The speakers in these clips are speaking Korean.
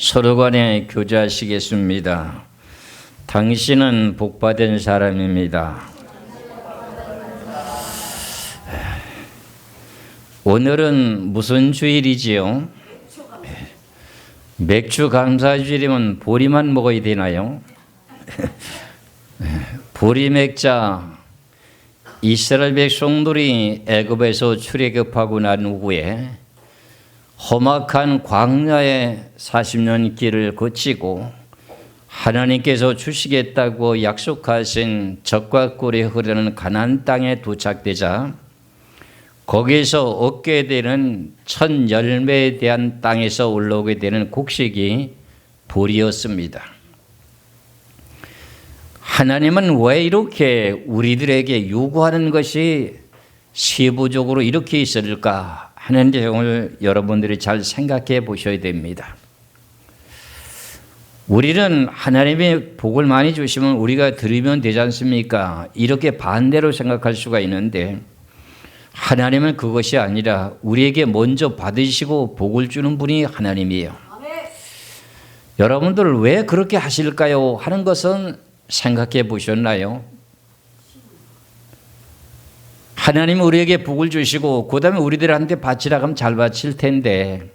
서로 간에 교제하시겠습니다. 당신은 복받은 사람입니다. 오늘은 무슨 주일이지요? 맥주 감사주일이면 보리만 먹어야 되나요? 보리 맥자, 이스라엘 백성들이 애굽에서 출애굽하고 난 후에 험악한 광야의 40년 길을 거치고 하나님께서 주시겠다고 약속하신 젖과 꿀이 흐르는 가나안 땅에 도착되자 거기에서 얻게 되는 첫 열매에 대한 땅에서 올라오게 되는 곡식이 보리였습니다. 하나님은 왜 이렇게 우리들에게 요구하는 것이 세부적으로 이렇게 있을까 하는 내용을 여러분들이 잘 생각해 보셔야 됩니다. 우리는 하나님의 복을 많이 주시면 우리가 드리면 되지 않습니까? 이렇게 반대로 생각할 수가 있는데 하나님은 그것이 아니라 우리에게 먼저 받으시고 복을 주는 분이 하나님이에요. 여러분들 왜 그렇게 하실까요? 하는 것은 생각해 보셨나요? 하나님은 우리에게 복을 주시고 그 다음에 우리들한테 바치라고 하면 잘 바칠 텐데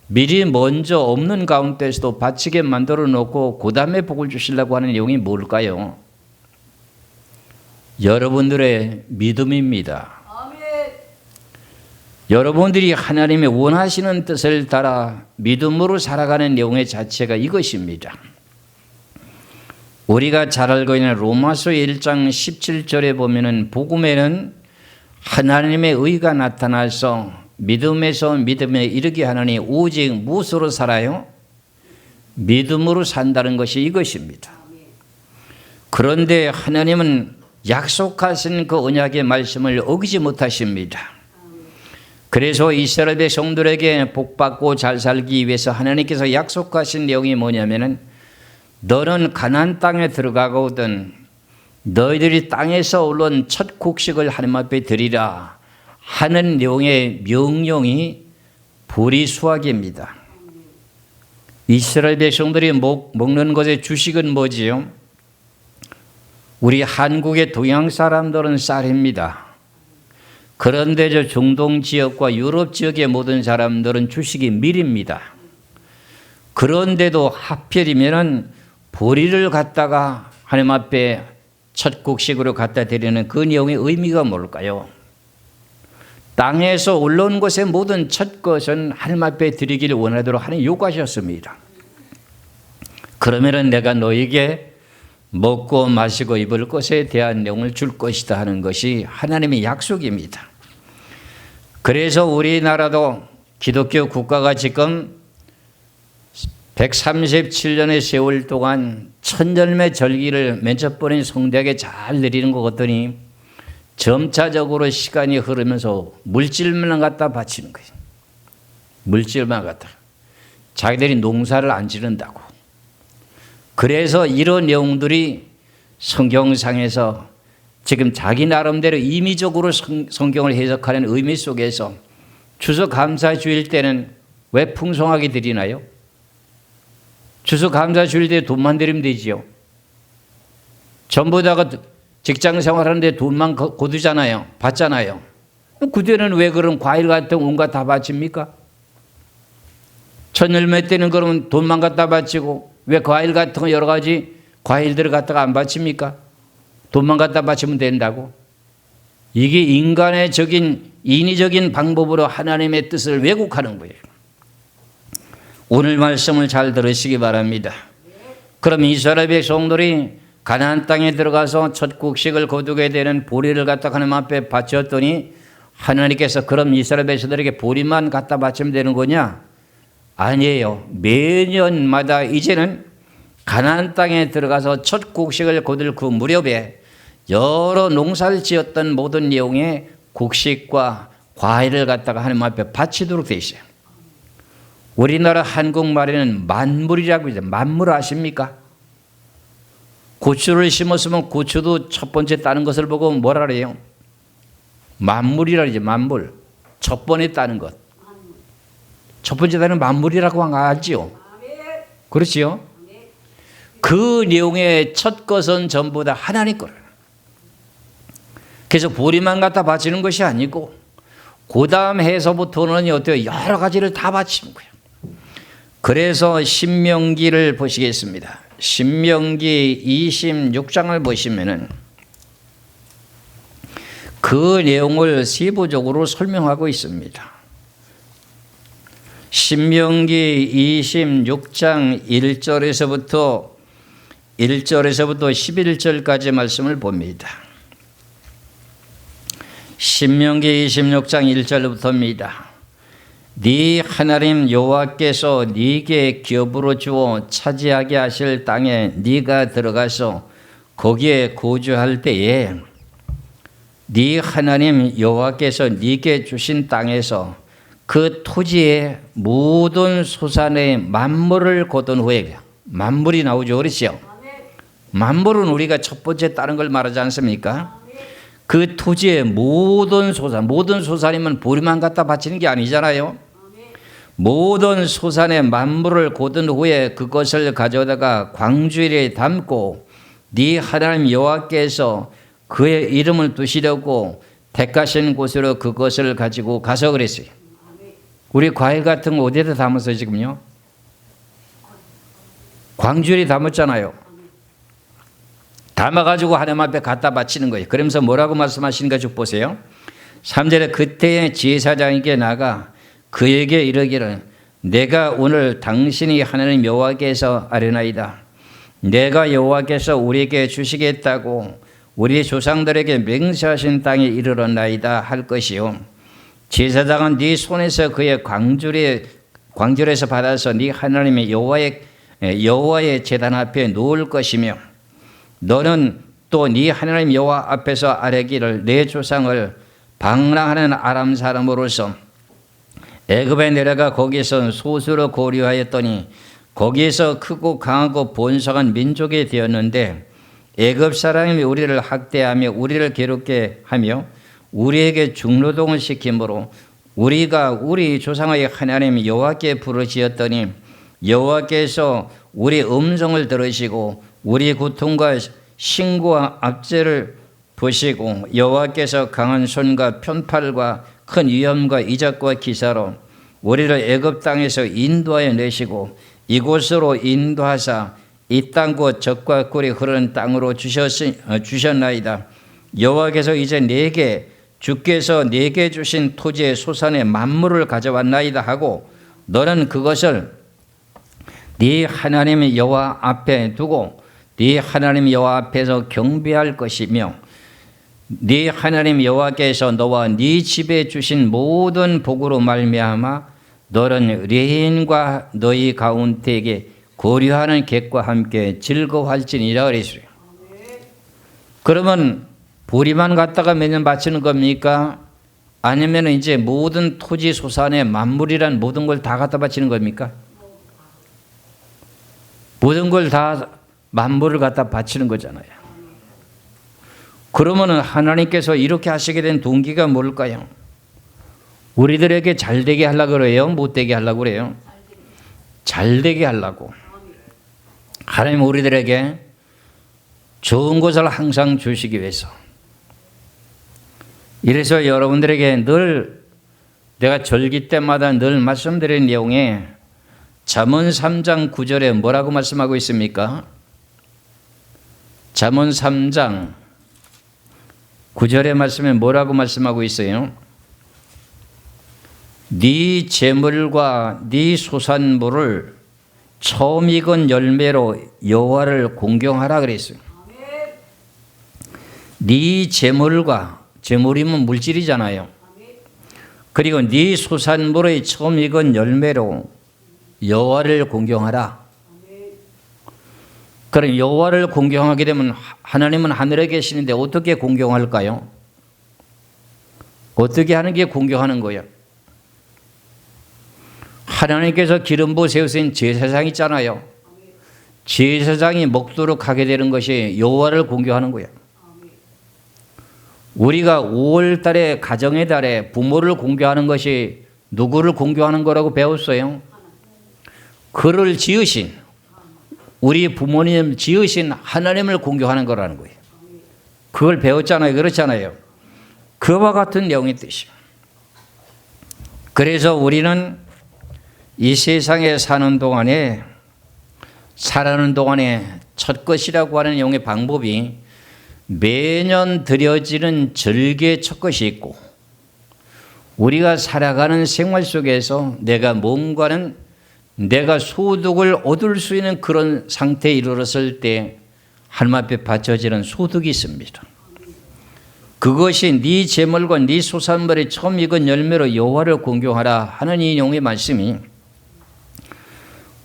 미리 먼저 없는 가운데서도 바치게 만들어 놓고 그 다음에 복을 주시려고 하는 내용이 뭘까요? 여러분들의 믿음입니다. 여러분들이 하나님의 원하시는 뜻을 따라 믿음으로 살아가는 내용의 자체가 이것입니다. 우리가 잘 알고 있는 로마서 1장 17절에 보면은 복음에는 하나님의 의가 나타나서 믿음에서 믿음에 이르게 하느니 오직 무엇으로 살아요? 믿음으로 산다는 것이 이것입니다. 그런데 하나님은 약속하신 그 언약의 말씀을 어기지 못하십니다. 그래서 이스라엘 백성들에게 복받고 잘 살기 위해서 하나님께서 약속하신 내용이 뭐냐면은 너는 가나안 땅에 들어가거든 너희들이 땅에서 올라온 첫 곡식을 하나님 앞에 드리라 하는 내용의 명령이 보리 수확입니다. 이스라엘 백성들이 먹는 것의 주식은 뭐지요? 우리 한국의 동양 사람들은 쌀입니다. 그런데 저 중동 지역과 유럽 지역의 모든 사람들은 주식이 밀입니다. 그런데도 하필이면은 보리를 갖다가 하나님 앞에 첫 곡식으로 갖다 드리는 그 내용의 의미가 뭘까요? 땅에서 올라온 것의 모든 첫 것은 하나님 앞에 드리기를 원하도록 하는 요구하셨습니다. 그러면은 내가 너에게 먹고 마시고 입을 것에 대한 내용을 줄 것이다 하는 것이 하나님의 약속입니다. 그래서 우리나라도 기독교 국가가 지금 137년의 세월 동안 천열매 절기를 맨 첫 번에 성대하게 잘 내리는 것 같더니 점차적으로 시간이 흐르면서 물질만 갖다 바치는 거예요. 물질만 갖다. 자기들이 농사를 안 지른다고. 그래서 이런 내용들이 성경상에서 지금 자기 나름대로 임의적으로 성경을 해석하는 의미 속에서 추수감사주일 때는 왜 풍성하게 드리나요? 추수감사주일 때 돈만 드리면 되지요. 전부 다가 직장 생활하는데 돈만 거두잖아요. 받잖아요. 그때는 왜 그런 과일 같은 온갖 다 바칩니까? 천열매 때는 그러면 돈만 갖다 바치고 왜 과일 같은 거 여러 가지 과일들을 갖다가 안 바칩니까? 돈만 갖다 바치면 된다고. 이게 인간의 인위적인 방법으로 하나님의 뜻을 왜곡하는 거예요. 오늘 말씀을 잘 들으시기 바랍니다. 그럼 이스라엘 백성들이 가나안 땅에 들어가서 첫 곡식을 거두게 되는 보리를 갖다 하나님 앞에 바쳤더니 하나님께서 그럼 이스라엘 백성들에게 보리만 갖다 바치면 되는 거냐? 아니에요. 매년마다 이제는 가나안 땅에 들어가서 첫 곡식을 거둘 그 무렵에 여러 농사를 지었던 모든 내용의 곡식과 과일을 갖다가 하나님 앞에 바치도록 되어 있어요. 우리나라 한국말에는 만물이라고 하죠. 만물 아십니까? 고추를 심었으면 고추도 첫 번째 따는 것을 보고 뭐라 그래요? 만물이라 그러죠. 만물. 첫 번에 따는 것. 첫 번째 따는 만물이라고 알지요. 그렇지요? 그 내용의 첫 것은 전부 다 하나님 거예요. 그래서 보리만 갖다 바치는 것이 아니고 그 다음 해서부터는 어때요? 여러 가지를 다 바치는 거예요. 그래서 신명기를 보시겠습니다. 신명기 26장을 보시면은 그 내용을 세부적으로 설명하고 있습니다. 신명기 26장 1절에서부터 11절까지 말씀을 봅니다. 신명기 26장 1절부터입니다. 네 하나님 여호와께서 네게 기업으로 주어 차지하게 하실 땅에 네가 들어가서 거기에 거주할 때에 네 하나님 여호와께서 네게 주신 땅에서 그 토지의 모든 소산의 만물을 거둔 후에, 만물이 나오죠, 그렇죠? 만물은 우리가 첫 번째 다른 걸 말하지 않습니까? 그 토지의 모든 소산이면 보리만 갖다 바치는 게 아니잖아요. 모든 소산의 만물을 거둔 후에 그것을 가져다가 광주리에 담고 네 하나님 여호와께서 그의 이름을 두시려고 택하신 곳으로 그것을 가지고 가서 그랬어요. 우리 과일 같은 거 어디에다 담았어요 지금요? 광주리에 담았잖아요. 담아가지고 하나님 앞에 갖다 바치는 거예요. 그러면서 뭐라고 말씀하시는가 쭉 보세요. 3절에 그때에 제사장에게 나가 그에게 이르기를 내가 오늘 당신이 하나님 여호와께서 아뢰나이다. 내가 여호와께서 우리에게 주시겠다고 우리 조상들에게 맹세하신 땅에 이르렀나이다 할 것이요. 제사장은 네 손에서 그의 광주리에서 받아서 네 하나님의 여호와의 제단 앞에 놓을 것이며 너는 또 네 하나님 여호와 앞에서 아뢰기를 내 조상을 방랑하는 아람 사람으로서 애굽에 내려가 거기서 소수로 고려하였더니 거기에서 크고 강하고 번성한 민족이 되었는데 애굽 사람이 우리를 학대하며 우리를 괴롭게 하며 우리에게 중노동을 시키므로 우리가 우리 조상의 하나님 여호와께 부르짖었더니 여호와께서 우리 음성을 들으시고 우리 고통과 신고와 압제를 보시고 여호와께서 강한 손과 편팔과 큰 위험과 이적과 기사로 우리를 애굽 땅에서 인도하여 내시고 이곳으로 인도하사 이 땅 곧 젖과 꿀이 흐르는 땅으로 주셨나이다. 여호와께서 이제 주께서 내게 주신 토지의 소산의 만물을 가져왔나이다 하고 너는 그것을 네 하나님 여호와 앞에 두고 네 하나님 여호와 앞에서 경배할 것이며 네 하나님 여호와께서 너와 네 집에 주신 모든 복으로 말미암아 너는 레인과 너희 가운데에게 고려하는 객과 함께 즐거워할지니라 그랬어요. 그러면 보리만 갖다가 매년 바치는 겁니까? 아니면 이제 모든 토지 소산의 만물이란 모든 걸 다 갖다 바치는 겁니까? 모든 걸 다 만물을 갖다 바치는 거잖아요. 그러면 하나님께서 이렇게 하시게 된 동기가 뭘까요? 우리들에게 잘 되게 하려고 그래요? 못 되게 하려고 그래요? 잘 되게 하려고. 하나님 우리들에게 좋은 것을 항상 주시기 위해서. 이래서 여러분들에게 늘 내가 절기 때마다 늘 말씀드리는 내용에 잠언 3장 9절에 뭐라고 말씀하고 있습니까? 잠언 3장 9절의 말씀에 뭐라고 말씀하고 있어요? 네 재물과 네 소산물을 처음 익은 열매로 여호와를 공경하라 그랬어요. 네 재물과 재물이면 물질이잖아요. 그리고 네 소산물의 처음 익은 열매로 여호와를 공경하라. 그럼 여호와를 공경하게 되면 하나님은 하늘에 계시는데 어떻게 공경할까요? 어떻게 하는 게 공경하는 거예요? 하나님께서 기름 부어 세우신 제사장 있잖아요. 제사장이 먹도록 하게 되는 것이 여호와를 공경하는 거예요. 우리가 5월 달에 가정의 달에 부모를 공경하는 것이 누구를 공경하는 거라고 배웠어요? 그를 지으신 우리 부모님 지으신 하나님을 공경하는 거라는 거예요. 그걸 배웠잖아요. 그렇잖아요. 그와 같은 내용의 뜻이에요. 그래서 우리는 이 세상에 살아가는 동안에 첫 것이라고 하는 내용의 방법이 매년 드려지는 절기의 첫 것이 있고, 우리가 살아가는 생활 속에서 내가 소득을 얻을 수 있는 그런 상태에 이르렀을 때 하나님 앞에 바쳐지는 소득이 있습니다. 그것이 네 재물과 네 소산물이 처음 익은 열매로 여호와를 공경하라 하는 이 내용의 말씀이,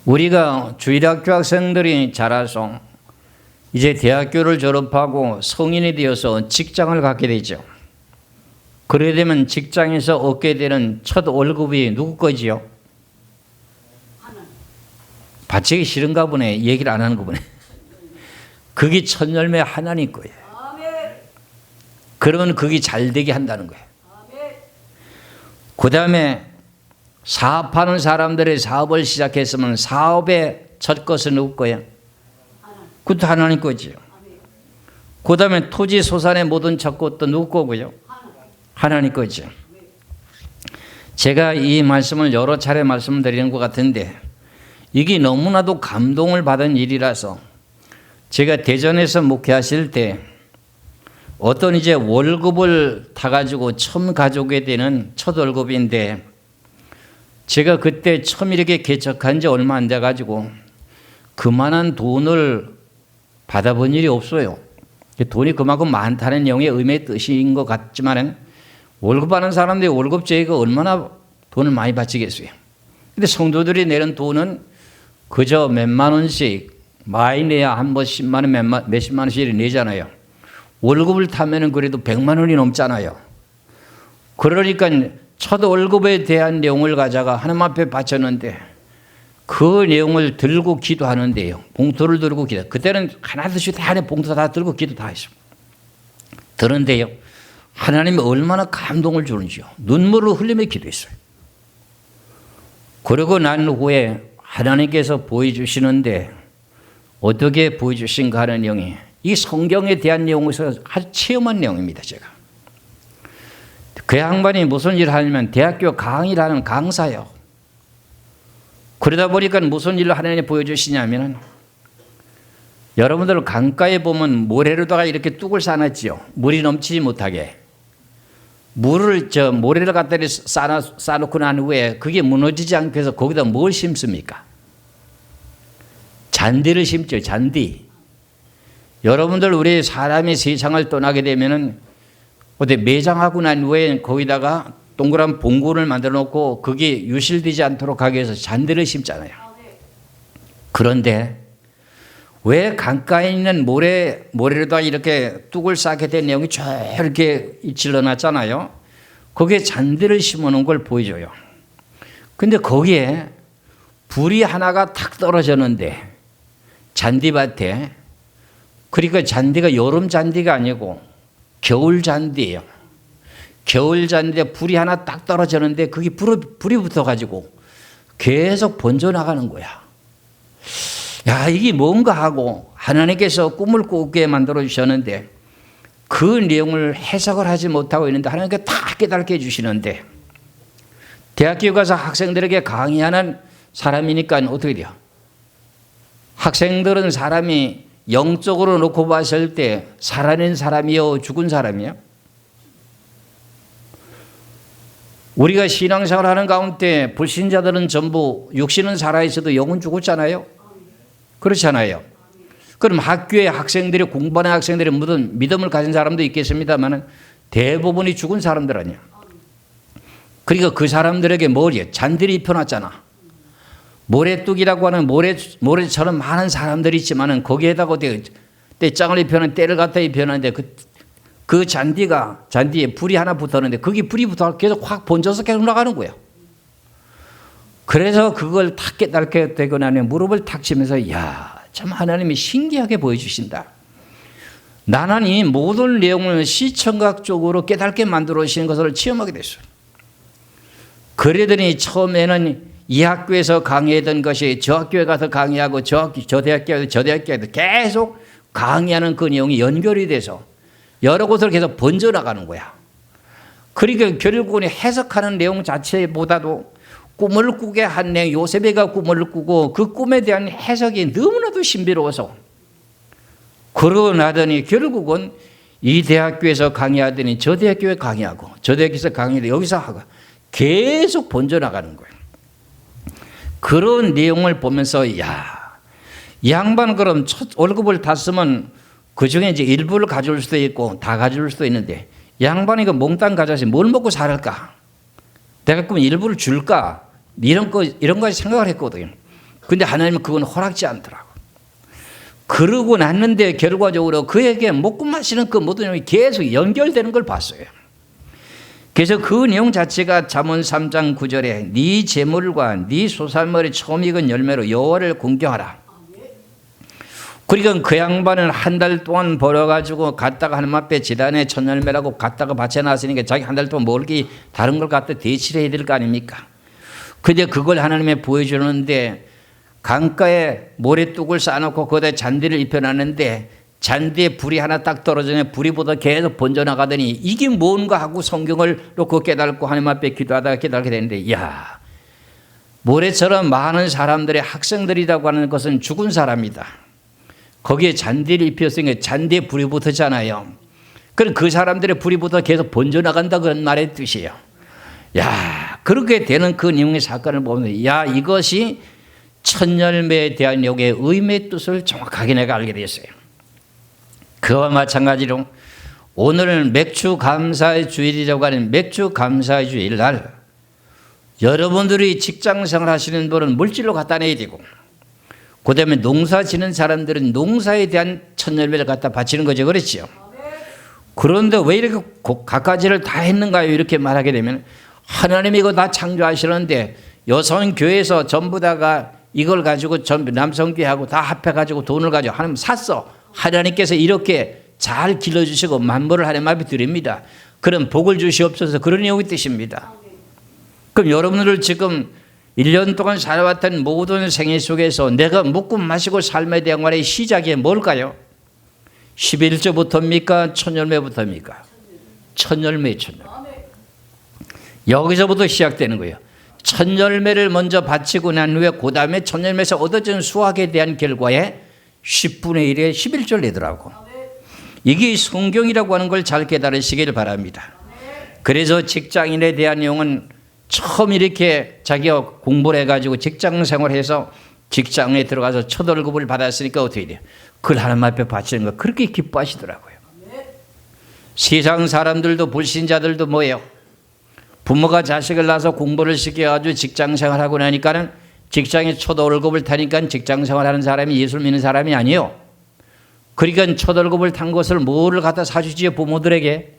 우리가 주일학교 학생들이 자라서 이제 대학교를 졸업하고 성인이 되어서 직장을 갖게 되죠. 그러게 되면 직장에서 얻게 되는 첫 월급이 누구 거지요? 바치기 싫은가 보네. 얘기를 안 하는 거 보네. 그게 첫 열매 하나님 거예요. 그러면 그게 잘 되게 한다는 거예요. 그 다음에 사업하는 사람들의 사업을 시작했으면 사업의 첫 것은 누구 거예요? 그것도 하나님 거지요. 그 다음에 토지 소산의 모든 첫 것도 누구 거고요? 하나님 거죠. 제가 이 말씀을 여러 차례 말씀드리는 것 같은데 이게 너무나도 감동을 받은 일이라서, 제가 대전에서 목회하실 때 어떤 이제 월급을 타가지고 처음 가져오게 되는 첫 월급인데, 제가 그때 처음 이렇게 개척한 지 얼마 안 돼가지고 그만한 돈을 받아본 일이 없어요. 돈이 그만큼 많다는 영의 의미의 뜻인 것 같지만은, 월급 받는 사람들이 월급제가 얼마나 돈을 많이 바치겠어요. 근데 성도들이 내는 돈은 그저 몇만 원씩, 많이 내야 한 번 10만 원, 몇십만 원씩 내잖아요. 월급을 타면은 그래도 100만 원이 넘잖아요. 그러니까 첫 월급에 대한 내용을 가져가 하나님 앞에 바쳤는데, 그 내용을 들고 기도하는데요. 봉투를 들고 기도. 그때는 하나둘씩 다 안에 봉투 다 들고 기도 다 했어요. 그런데요, 하나님이 얼마나 감동을 주는지요. 눈물을 흘리며 기도했어요. 그러고 난 후에 하나님께서 보여주시는데, 어떻게 보여주신가 하는 내용이, 이 성경에 대한 내용에서 아주 체험한 내용입니다. 제가 그 양반이 무슨 일을 하냐면 대학교 강의를 하는 강사요. 그러다 보니까 무슨 일을 하나님이 보여주시냐면, 여러분들 강가에 보면 모래로다가 이렇게 뚝을 쌓아놨지요. 물이 넘치지 못하게. 모래를 갖다 쌓아놓고 난 후에 그게 무너지지 않게 해서 거기다 뭘 심습니까? 잔디를 심죠. 잔디. 여러분들 우리 사람이 세상을 떠나게 되면은 어디 매장하고 난 후에 거기다가 동그란 봉구를 만들어 놓고 그게 유실되지 않도록 하기 위해서 잔디를 심잖아요. 그런데 왜 강가에 있는 모래로다 이렇게 뚝을 쌓게 된 내용이 쭉 이렇게 질러놨잖아요. 거기에 잔디를 심어 놓은 걸 보여줘요. 근데 거기에 불이 하나가 탁 떨어졌는데, 잔디밭에, 그러니까 잔디가 여름 잔디가 아니고 겨울 잔디예요. 겨울 잔디에 불이 하나 딱 떨어졌는데 그게 불이 붙어가지고 계속 번져나가는 거야. 야, 이게 뭔가 하고 하나님께서 꿈을 꾸게 만들어 주셨는데, 그 내용을 해석을 하지 못하고 있는데 하나님께서 다 깨닫게 해주시는데, 대학교 가서 학생들에게 강의하는 사람이니까 어떻게 돼요? 학생들은 사람이 영적으로 놓고 봤을 때 살아낸 사람이요, 죽은 사람이요? 우리가 신앙생활 하는 가운데 불신자들은 전부 육신은 살아있어도 영은 죽었잖아요. 그렇잖아요. 그럼 학교에 학생들이, 공부하는 학생들이 무슨 믿음을 가진 사람도 있겠습니다만 대부분이 죽은 사람들 아니야. 그러니까 그 사람들에게 뭐지? 잔디를 입혀놨잖아. 모래뚝이라고 하는 모래처럼 많은 사람들이 있지만은 거기에다가 떼짱을 입혀놓은 때를 갖다 입혀놨는데 그 잔디에 불이 하나 붙었는데 그게 불이 붙어 계속 확 번져서 계속 나가는 거예요. 그래서 그걸 탁 깨닫게 되고 나면 무릎을 탁 치면서, 야, 참 하나님이 신기하게 보여주신다. 나는 이 모든 내용을 시청각적으로 깨닫게 만들어 주시는 것을 체험하게 됐어요. 그러더니 처음에는 이 학교에서 강의하던 것이 저 학교에 가서 강의하고 저 대학교에서 저 대학교에서 계속 강의하는 그 내용이 연결이 돼서 여러 곳으로 계속 번져나가는 거야. 그러니까 결국은 해석하는 내용 자체보다도 꿈을 꾸게 한 내용, 요셉이가 꿈을 꾸고 그 꿈에 대한 해석이 너무나도 신비로워서 그러고 나더니 결국은 이 대학교에서 강의하더니 저 대학교에 강의하고 저 대학교에서 강의하고 여기서 하고 계속 번져나가는 거예요. 그런 내용을 보면서 야, 이 양반 그럼 첫 월급을 다 쓰면 그중에 이제 일부를 가져올 수도 있고 다 가져올 수도 있는데 양반이 그 몽땅 가져서 뭘 먹고 살을까? 내가 그럼 일부를 줄까? 이런 거 생각을 했거든요. 근데 하나님은 그건 허락지 않더라고. 그러고 났는데 결과적으로 그에게 먹고 마시는 그 모든 내용이 계속 연결되는 걸 봤어요. 그래서 그 내용 자체가 잠언 3장 9절에 네 재물과 네 소산물이 처음 익은 열매로 여호와를 공경하라. 그러니까 그 양반은 한 달 동안 벌어가지고 갔다가 하나님 앞에 지단에 첫 열매라고 갔다가 밭에 놨으니까 자기 한 달 동안 먹기 다른 걸 갖다 대치를 해야 될 거 아닙니까? 근데 그걸 하나님에 보여주는데 강가에 모래뚝을 쌓아놓고 거기다 잔디를 입혀놨는데 잔디에 불이 하나 딱 떨어지네 불이보다 계속 번져나가더니 이게 뭔가 하고 성경을 놓고 깨닫고 하나님 앞에 기도하다가 깨닫게 되는데 이야, 모래처럼 많은 사람들의 학생들이라고 하는 것은 죽은 사람이다. 거기에 잔디를 입혔으니까 잔디에 불이 붙었잖아요. 그럼 그 사람들의 불이 붙어 계속 번져나간다 그런 말의 뜻이에요. 야, 그렇게 되는 그 내용의 사건을 보면 야, 이것이 첫 열매에 대한 내용의 의미의 뜻을 정확하게 내가 알게 됐어요. 그와 마찬가지로 오늘은 맥주 감사의 주일이라고 하는 맥주 감사의 주일 날 여러분들이 직장생활 하시는 분은 물질로 갖다 내야 되고 그 다음에 농사 지는 사람들은 농사에 대한 첫 열매를 갖다 바치는 거죠. 그렇지요. 그런데 왜 이렇게 갖가지를 다 했는가요? 이렇게 말하게 되면 하나님이 이거 다 창조하시는데 여성교회에서 전부 다가 이걸 가지고 전부 남성교회하고 다 합해가지고 돈을 가지고 하나님 샀어. 하나님께서 이렇게 잘 길러주시고 만물을 하나님 앞에 드립니다. 그런 복을 주시옵소서 그런 내용의 뜻입니다. 그럼 여러분들 지금 1년 동안 살아왔던 모든 생애 속에서 내가 먹고 마시고 삶에 대한 말의 시작이 뭘까요? 11조부터입니까? 첫 열매부터입니까? 첫 열매. 여기서부터 시작되는 거예요. 첫 열매를 먼저 바치고 난 후에 그 다음에 첫 열매에서 얻어진 수확에 대한 결과에 10분의 1에 11조를 내더라고. 이게 성경이라고 하는 걸 잘 깨달으시길 바랍니다. 그래서 직장인에 대한 내용은 처음 이렇게 자기가 공부를 해가지고 직장 생활해서 직장에 들어가서 첫 월급을 받았으니까 어떻게 돼요? 그걸 하나님 앞에 바치는 거 그렇게 기뻐하시더라고요. 세상 사람들도 불신자들도 뭐예요? 부모가 자식을 낳아서 공부를 시켜가지고 직장 생활하고 나니까는 직장에 첫 월급을 타니까 직장 생활하는 사람이 예술 믿는 사람이 아니에요. 그러니까 첫 월급을 탄 것을 뭐를 갖다 사주지요? 부모들에게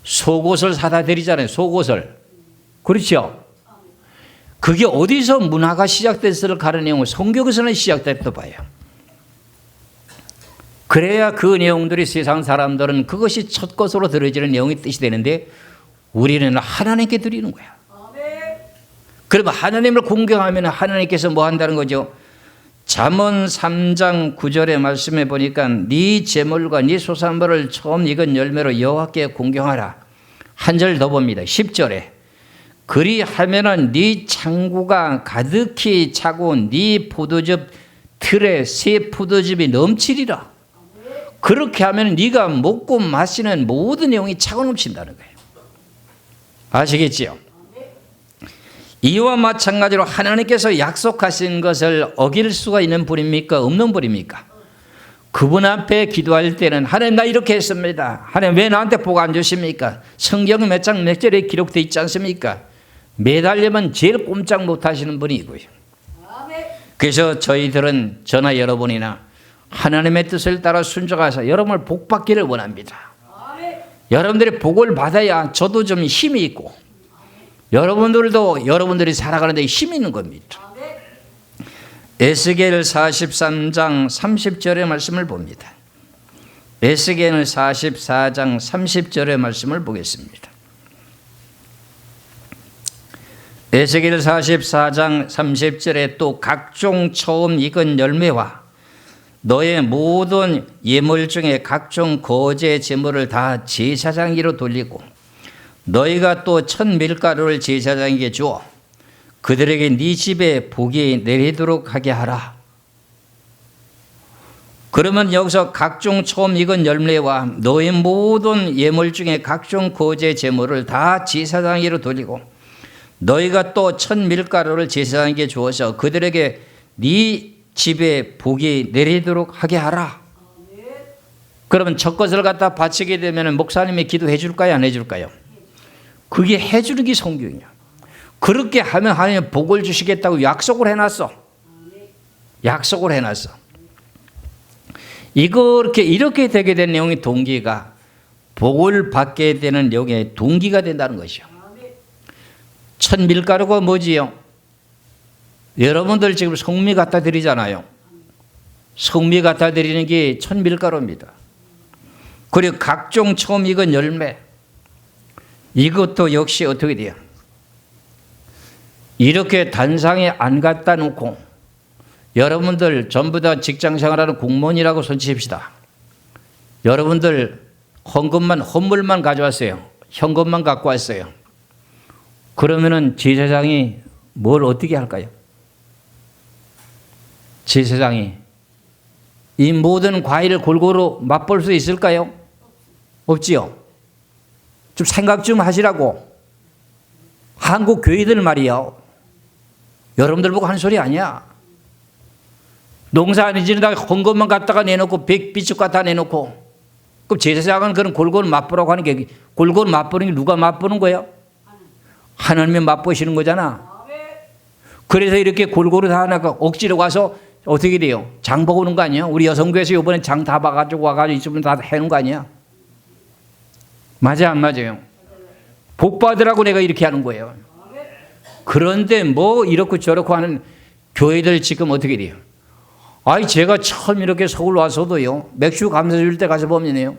속옷을 사다 드리잖아요. 속옷을. 그렇죠? 그게 어디서 문화가 시작됐을까 하는 내용은 성경에서는 시작됐다 봐요. 그래야 그 내용들이 세상 사람들은 그것이 첫 것으로 들어지는 내용이 뜻이 되는데 우리는 하나님께 드리는 거야. 그러면 하나님을 공경하면 하나님께서 뭐 한다는 거죠? 잠언 3장 9절의 말씀에 보니까 네 재물과 네 소산물을 처음 익은 열매로 여호와께 공경하라. 한 절 더 봅니다. 10절에 그리하면은 네 창구가 가득히 차고 네 포도즙 틀에 새 포도즙이 넘치리라. 그렇게 하면 네가 먹고 마시는 모든 내용이 차고 넘친다는 거예요. 아시겠지요? 이와 마찬가지로 하나님께서 약속하신 것을 어길 수가 있는 분입니까? 없는 분입니까? 그분 앞에 기도할 때는 하나님 나 이렇게 했습니다. 하나님 왜 나한테 복 안 주십니까? 성경 몇 장 몇 절에 기록되어 있지 않습니까? 매달리면 제일 꼼짝 못 하시는 분이고요. 그래서 저희들은 저나 여러분이나 하나님의 뜻을 따라 순종해서 여러분을 복 받기를 원합니다. 여러분들이 복을 받아야 저도 좀 힘이 있고 여러분들도 여러분들이 살아가는 데 힘이 있는 겁니다. 에스겔 43장 30절의 말씀을 봅니다. 에스겔 44장 30절의 말씀을 보겠습니다. 에스겔 44장 30절에 또 각종 처음 익은 열매와 너의 모든 예물 중에 각종 거제 제물을 다 제사장에게로 돌리고 너희가 또 천 밀가루를 제사장에게 주어 그들에게 네 집에 복이 내리도록 하게 하라. 그러면 여기서 각종 처음 익은 열매와 너의 모든 예물 중에 각종 거제 제물을 다 제사장에게로 돌리고 너희가 또 천 밀가루를 제사장에게 주어서 그들에게 네 집에 복이 내리도록 하게 하라. 그러면 첫 것을 갖다 바치게 되면 목사님이 기도해 줄까요? 안 해줄까요? 그게 해주는 게 성경이야. 그렇게 하면 하나님 복을 주시겠다고 약속을 해놨어. 약속을 해놨어. 이렇게 되게 된 내용의 동기가 복을 받게 되는 내용의 동기가 된다는 것이요. 천 밀가루가 뭐지요? 여러분들 지금 성미 갖다 드리잖아요. 성미 갖다 드리는 게 천 밀가루입니다. 그리고 각종 처음 익은 열매, 이것도 역시 어떻게 돼요? 이렇게 단상에 안 갖다 놓고 여러분들 전부 다 직장 생활하는 공무원이라고 손치십시다. 여러분들 헌물만 가져왔어요. 현금만 갖고 왔어요. 그러면은 제사장이 뭘 어떻게 할까요? 제사장이 이 모든 과일을 골고루 맛볼 수 있을까요? 없지요. 좀 생각 좀 하시라고. 한국 교회들 말이요. 여러분들 보고 하는 소리 아니야. 농사 안 지는다고 헌금만 갖다가 내놓고 비축 갖다 내놓고 그럼 제사장은 그런 골고루 맛보라고 하는 게 골고루 맛보는 게 누가 맛보는 거예요? 하나님이 맛보시는 거잖아. 그래서 이렇게 골고루 다 하나가 억지로 가서 어떻게 돼요? 장 보고 오는 거 아니야? 우리 여성교회에서 이번에 장 다 봐가지고 와가지고 이쪽은 다 해놓은 거 아니야? 맞아 안 맞아요? 복 받으라고 내가 이렇게 하는 거예요. 그런데 뭐 이렇고 저렇고 하는 교회들 지금 어떻게 돼요? 아이 제가 처음 이렇게 서울 와서도요 맥주 감사 줄 때 가서 보면요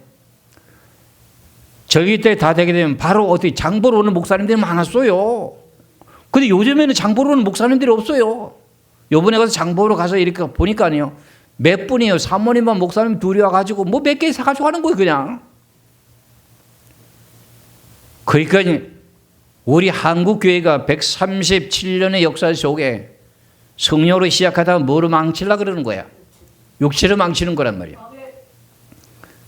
저기 때 다 되게 되면 바로 어떻게 장 보러 오는 목사님들이 많았어요. 근데 요즘에는 장 보러 오는 목사님들이 없어요. 요번에 가서 장 보러 가서 이렇게 보니까요 몇 분이요 사모님만 목사님 둘이 와가지고 뭐 몇 개 사가지고 하는 거예요 그냥. 그러니까 우리 한국교회가 137년의 역사 속에 성령으로 시작하다가 뭐로 망치려고 그러는 거야? 육체로 망치는 거란 말이야.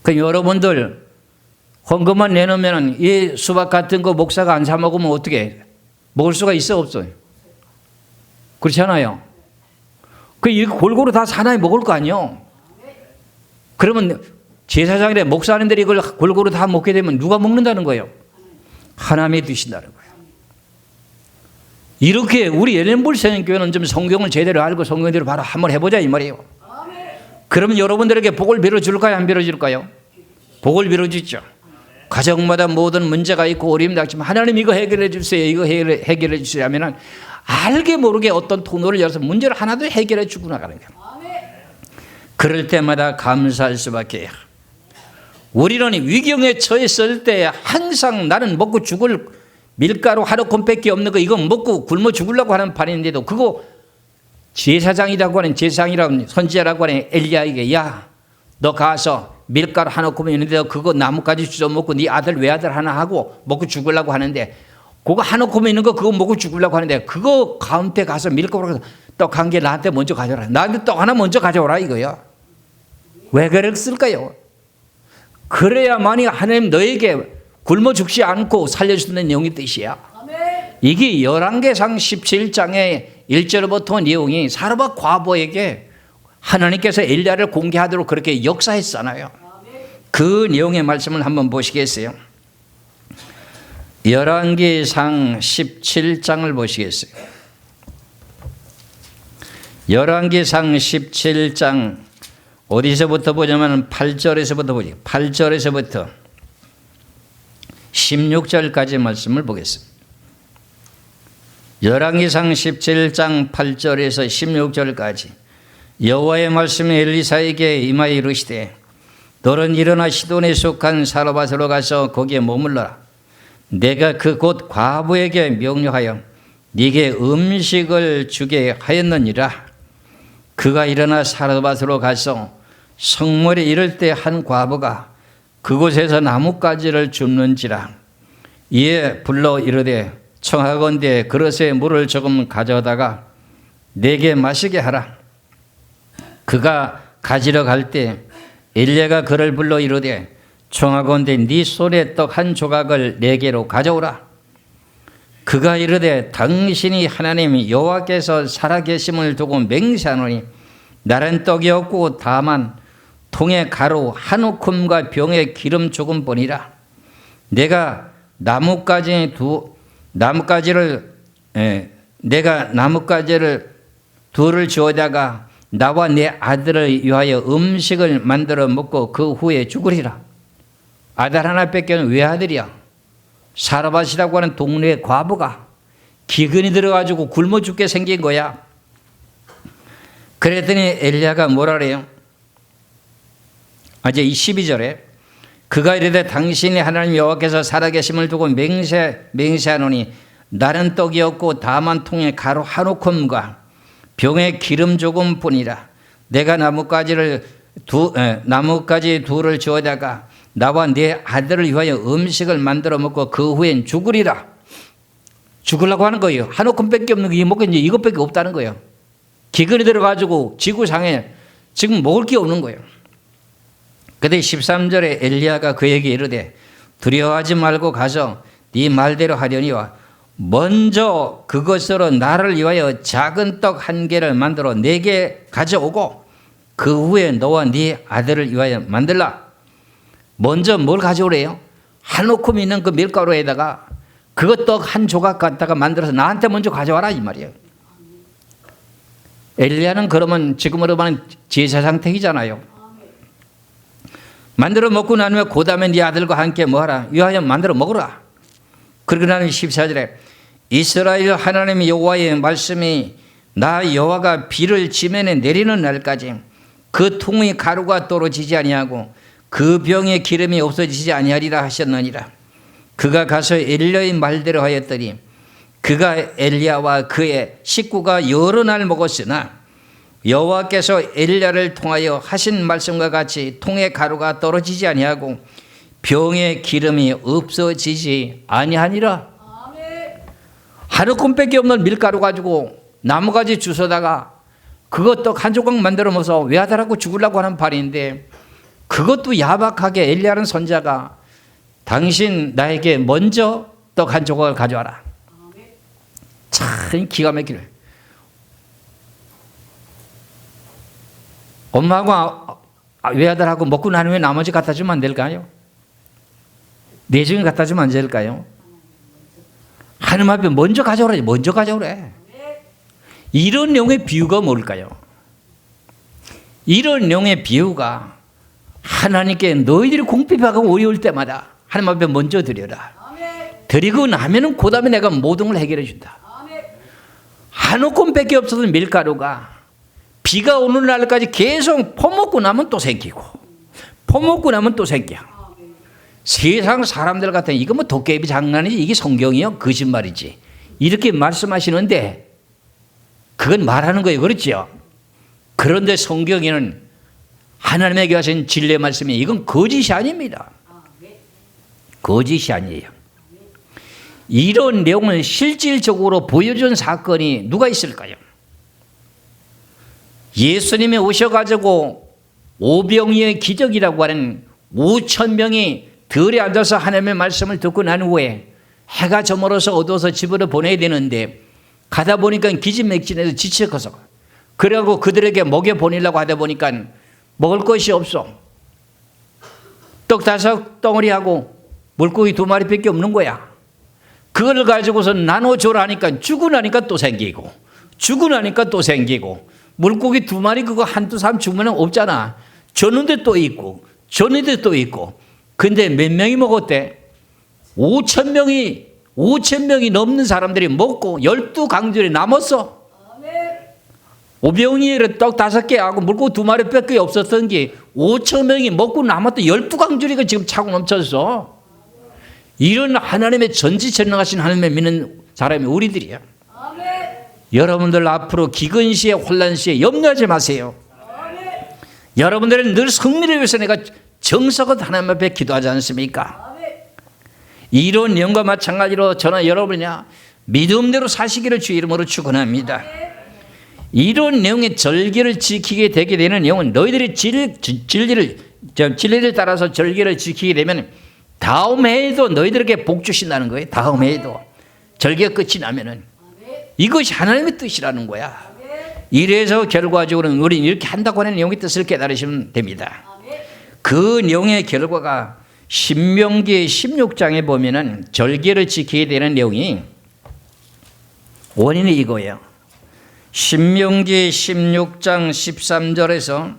그러니까 여러분들 헌금만 내놓으면 이 수박 같은 거 목사가 안 사 먹으면 어떻게 해? 먹을 수가 있어 없어요? 그렇잖아요. 그 이렇게 골고루 다 사나이 먹을 거 아니요? 그러면 제사장이래 목사님들이 이걸 골고루 다 먹게 되면 누가 먹는다는 거예요? 하나님이 드신다는 거예요. 이렇게 우리 엘렌볼 선교회는 좀 성경을 제대로 알고 성경대로 바로 한번 해보자 이 말이에요. 그러면 여러분들에게 복을 빌어줄까요? 안 빌어줄까요? 복을 빌어주죠. 가정마다 모든 문제가 있고 어려움이 닥치면 하나님 이거 해결해 주세요. 이거 해결해 주세요 하면 알게 모르게 어떤 통로를 열어서 문제를 하나도 해결해 주고 나가는 거예요. 그럴 때마다 감사할 수밖에 해요. 우리는 위경에 처했을 때 항상 나는 먹고 죽을 밀가루 하루콘밖에 없는 거 이거 먹고 굶어 죽으려고 하는 판인데도 그거 제사장이라고 하는 제사장이라고 선지자라고 하는 엘리야에게 야 너 가서 밀가루 하루콘 있는데 그거 나뭇가지 주워 먹고 네 아들 외아들 하나 하고 먹고 죽으려고 하는데 그거 하루콘 있는 거 그거 먹고 죽으려고 하는데 그거 가운데 가서 밀가루 떡 한 개 나한테 먼저 가져오라. 나한테 떡 하나 먼저 가져오라 이거야. 왜 그랬을까요? 그래야만이 하나님 너에게 굶어 죽지 않고 살려주는 내용의 뜻이야. 이게 열왕기상 17장의 1절부터 내용이 사르밧 과부에게 하나님께서 엘리야를 공개하도록 그렇게 역사했잖아요. 그 내용의 말씀을 한번 보시겠어요? 열왕기상 17장을 보시겠어요? 열왕기상 17장 어디서부터 보냐면 8절에서부터 보죠. 8절에서부터 16절까지 말씀을 보겠습니다. 열왕기상 17장 8절에서 16절까지 여호와의 말씀이 엘리사에게 임하여 이르시되 너는 일어나 시돈에 속한 사르밧으로 가서 거기에 머물러라. 내가 그 곳 과부에게 명령하여 네게 음식을 주게 하였느니라. 그가 일어나 사르밧으로 가서 성물에 이를 때 한 과부가 그곳에서 나뭇가지를 줍는지라. 이에 불러 이르되 청하건대 그릇에 물을 조금 가져다가 내게 마시게 하라. 그가 가지러 갈 때 엘리야가 그를 불러 이르되 청하건대 네 손에 떡 한 조각을 내게로 가져오라. 그가 이르되 당신이 하나님 여호와께서 살아계심을 두고 맹세하노니 나는 떡이 없고 다만 통에 가루 한 움큼과 병에 기름 조금뿐이라. 내가 나뭇가지를 둘을 주어다가 나와 내 아들을 위하여 음식을 만들어 먹고 그 후에 죽으리라. 아들 하나 뺏겨는 외아들이야. 사르밧이라고 하는 동네의 과부가 기근이 들어가지고 굶어 죽게 생긴 거야. 그랬더니 엘리야가 뭐라 그래요? 이제 이 12절에 그가 이르되 당신이 하나님 여호와께서 살아계심을 두고 맹세하노니 나는 떡이 없고 다만 통에 가루 한 움큼과 병에 기름 조금뿐이라. 내가 나뭇가지 둘을 주어다가 나와 내 아들을 위하여 음식을 만들어 먹고 그 후엔 죽으리라. 죽으려고 하는 거예요. 한 움큼밖에 없는 게 먹고 이제 이것밖에 없다는 거예요. 기근이 들어가지고 지구상에 지금 먹을 게 없는 거예요. 그때 13절에 엘리야가 그에게 이르되 두려워하지 말고 가서 네 말대로 하려니와 먼저 그것으로 나를 위하여 작은 떡 한 개를 만들어 내게 가져오고 그 후에 너와 네 아들을 위하여 만들라. 먼저 뭘 가져오래요? 한 움큼 있는 그 밀가루에다가 그거 떡 한 조각 갖다가 만들어서 나한테 먼저 가져와라 이 말이에요. 엘리야는 그러면 지금으로 말하는 제사 상태이잖아요. 만들어 먹고 난 후에 그 다음에 네 아들과 함께 뭐하라? 위하여 만들어 먹으라. 그러고 나는 14절에 이스라엘 하나님 여호와의 말씀이 나 여호와가 비를 지면에 내리는 날까지 그 통의 가루가 떨어지지 아니하고 그 병의 기름이 없어지지 아니하리라 하셨느니라. 그가 가서 엘리야의 말대로 하였더니 그가 엘리야와 그의 식구가 여러 날 먹었으나 여호와께서 엘리야를 통하여 하신 말씀과 같이 통의 가루가 떨어지지 아니하고 병의 기름이 없어지지 아니하니라. 한 움큼밖에 없는 밀가루 가지고 나무가지 주워다가 그것 떡 한 조각 만들어 먹어서 외아들하고 죽으려고 하는 발인데 그것도 야박하게 엘리야는 선자가 당신 나에게 먼저 떡 한 조각을 가져와라. 참 기가 막히네. 엄마하고 외아들하고 먹고 난 후에 나머지 갖다 주면 안 될까요? 내중에 갖다 주면 안 될까요? 하나님 앞에 먼저 가져오래. 먼저 가져오래. 이런 내용의 비유가 뭘까요? 이런 내용의 비유가 하나님께 너희들이 궁핍하고 어려울 때마다 하나님 앞에 먼저 드려라. 드리고 나면은 그 다음에 내가 모든 걸 해결해 준다. 한 움큼밖에 없어도 밀가루가 비가 오는 날까지 계속 퍼먹고 나면 또 생기고 퍼먹고 나면 또 생겨. 세상 사람들 같은 이거 뭐 도깨비 장난이지 이게 성경이요? 거짓말이지. 이렇게 말씀하시는데 그건 말하는 거예요. 그렇죠? 그런데 성경에는 하나님에게 하신 진리의 말씀이 이건 거짓이 아닙니다. 거짓이 아니에요. 이런 내용을 실질적으로 보여준 사건이 누가 있을까요? 예수님이 오셔가지고 오병이의 기적이라고 하는 5,000명이 들에 앉아서 하나님의 말씀을 듣고 난 후에 해가 저물어서 어두워서 집으로 보내야 되는데 가다 보니까 기진맥진해서 지쳐서 그래갖고 그들에게 먹여 보내려고 하다 보니까 먹을 것이 없어. 떡 5덩어리하고 물고기 2마리밖에 없는 거야. 그걸 가지고서 나눠줘라 하니까 주고 나니까 또 생기고 주고 나니까 또 생기고 물고기 2마리 그거 한두 삼 주면 없잖아. 줬는데 또 있고 줬는데 또 있고. 근데 몇 명이 먹었대? 5,000명이 넘는 사람들이 먹고 12강줄이 남았어. 오병이어의 떡 5개하고 물고기 2마리 밖에 없었던 게 5,000명이 먹고 남았던 12강줄이가 지금 차고 넘쳤어. 이런 하나님의 전지전능하신 하나님을 믿는 사람이 우리들이야. 여러분들 앞으로 기근 시에 혼란 시에 염려하지 마세요. 여러분들은 늘 승리를 위해서 내가 정석은 하나님 앞에 기도하지 않습니까? 이런 내용과 마찬가지로 저는 여러분이냐 믿음대로 사시기를 주 이름으로 축원합니다. 이런 내용의 절기를 지키게 되게 되는 내용은 너희들이 진리를 따라서 절기를 지키게 되면 다음 해에도 너희들에게 복 주신다는 거예요. 다음 해에도 절기가 끝이 나면은 이것이 하나님의 뜻이라는 거야. 이래서 결과적으로는 우리는 이렇게 한다고 하는 내용의 뜻을 깨달으시면 됩니다. 그 내용의 결과가 신명기 16장에 보면은 절기를 지키게 되는 내용이 원인이 이거예요. 신명기 16장 13절에서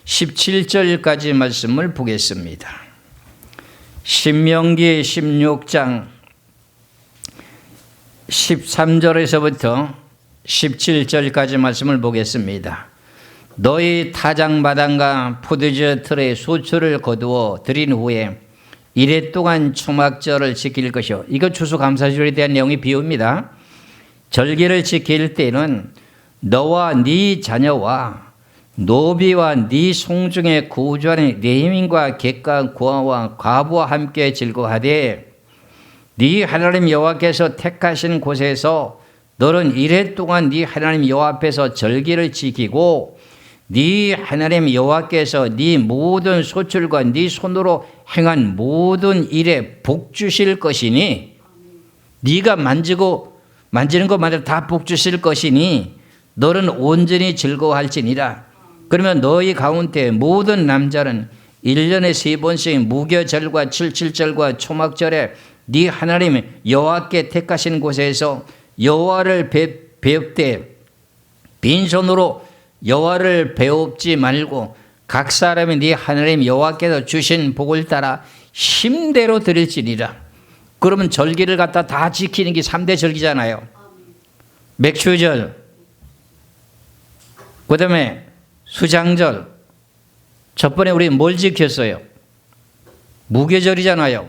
17절까지 말씀을 보겠습니다. 신명기 16장 13절에서부터 17절까지 말씀을 보겠습니다. 너희 타작마당과 포도주 틀에 소출을 거두어 드린 후에 이래 동안 초막절을 지킬 것이요. 이거 추수감사절에 대한 내용이 비유입니다. 절기를 지킬 때는 너와 네 자녀와 노비와 네 송중에 거주하는 레위인과 객과 고아와 과부와 함께 즐거워하되 네 하나님 여호와께서 택하신 곳에서 너는 이래 동안 네 하나님 여호와 앞에서 절기를 지키고 네 하나님 여호와께서 네 모든 소출과 네 손으로 행한 모든 일에 복 주실 것이니 네가 만지는 것마다 다 복 주실 것이니 너는 온전히 즐거워할지니라. 그러면 너희 가운데 모든 남자는 1년에 3번씩 무교절과 칠칠절과 초막절에 네 하나님 여호와께 택하신 곳에서 여호와를 배웁되 빈손으로 여호와를 배웁지 말고 각 사람이 네 하나님 여호와께서 주신 복을 따라 힘대로 드릴지니라. 그러면 절기를 갖다 다 지키는 게 3대 절기잖아요. 맥주절, 그 다음에 수장절. 첫 번에 우리 뭘 지켰어요? 무교절이잖아요.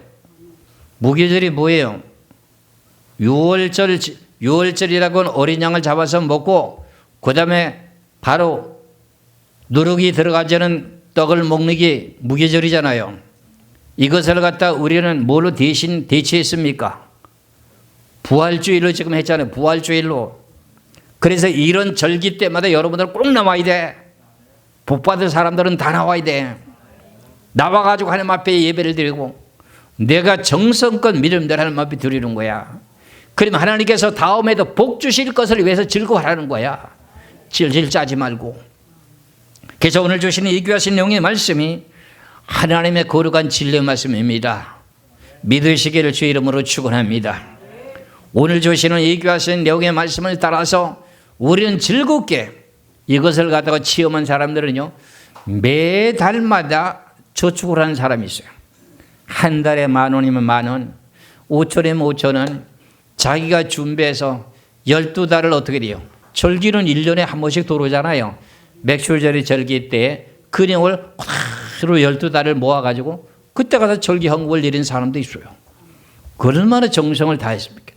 무교절이 뭐예요? 6월절이라고는 어린 양을 잡아서 먹고 그 다음에 바로 누룩이 들어가지는 떡을 먹는 게 무교절이잖아요. 이것을 갖다 우리는 뭘로 대체했습니까? 부활주일로 지금 했잖아요. 부활주일로. 그래서 이런 절기 때마다 여러분들 꼭 나와야 돼. 복받을 사람들은 다 나와야 돼. 나와가지고 하나님 앞에 예배를 드리고 내가 정성껏 믿음대로 하나님 앞에 드리는 거야. 그러면 하나님께서 다음에도 복 주실 것을 위해서 즐거워하라는 거야. 질질 짜지 말고. 그래서 오늘 주시는 이 귀하신 내용의 말씀이 하나님의 거룩한 진리의 말씀입니다. 믿으시기를 주 이름으로 축원합니다. 오늘 주시는 이 귀하신 내용의 말씀을 따라서 우리는 즐겁게 이것을 갖다가 체험한 사람들은요 매달마다 저축을 하는 사람이 있어요. 한 달에 10,000원이면 10,000원, 5,000원이면 5,000원. 자기가 준비해서 12달을 어떻게 돼요? 절기는 1년에 한 번씩 들어오잖아요. 맥주절이 절기 때 그 내용을 하루 12달을 모아가지고 그때 가서 절기 헌금을 내린 사람도 있어요. 얼마나 정성을 다했습니까?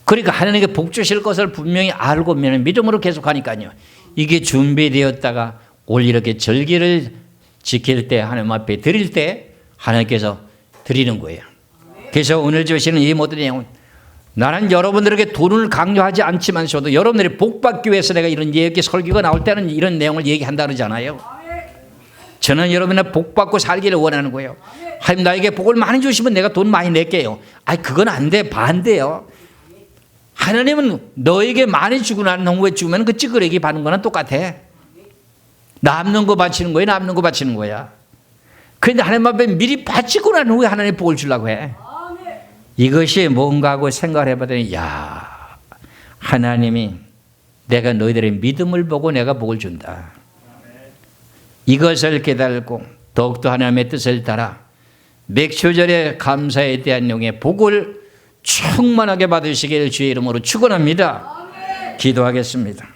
그러니까 하나님께 복 주실 것을 분명히 알고 믿음으로 계속하니까요. 이게 준비되었다가 올 이렇게 절기를 지킬 때 하나님 앞에 드릴 때 하나님께서 드리는 거예요. 그래서 오늘 주시는 이 모든 내용은 나는 여러분들에게 돈을 강요하지 않지만서도 여러분들이 복 받기 위해서 내가 이런 얘기 설교가 나올 때는 이런 내용을 얘기한다 그러잖아요. 저는 여러분의 복 받고 살기를 원하는 거예요. 하나님 나에게 복을 많이 주시면 내가 돈 많이 낼게요. 아니 그건 안 돼. 반대요. 하나님은 너에게 많이 주고 난 후에 주면 그 찌그러기 받는 거랑 똑같아. 남는 거 바치는 거야. 남는 거 바치는 거야. 그런데 하나님 앞에 미리 바치고 난 후에 하나님 복을 주려고 해. 이것이 뭔가 하고 생각을 해봤더니 야 하나님이 내가 너희들의 믿음을 보고 내가 복을 준다. 이것을 깨달고 더욱더 하나님의 뜻을 따라 맥주절의 감사에 대한 용의 복을 충만하게 받으시기를 주의 이름으로 축원합니다. 기도하겠습니다.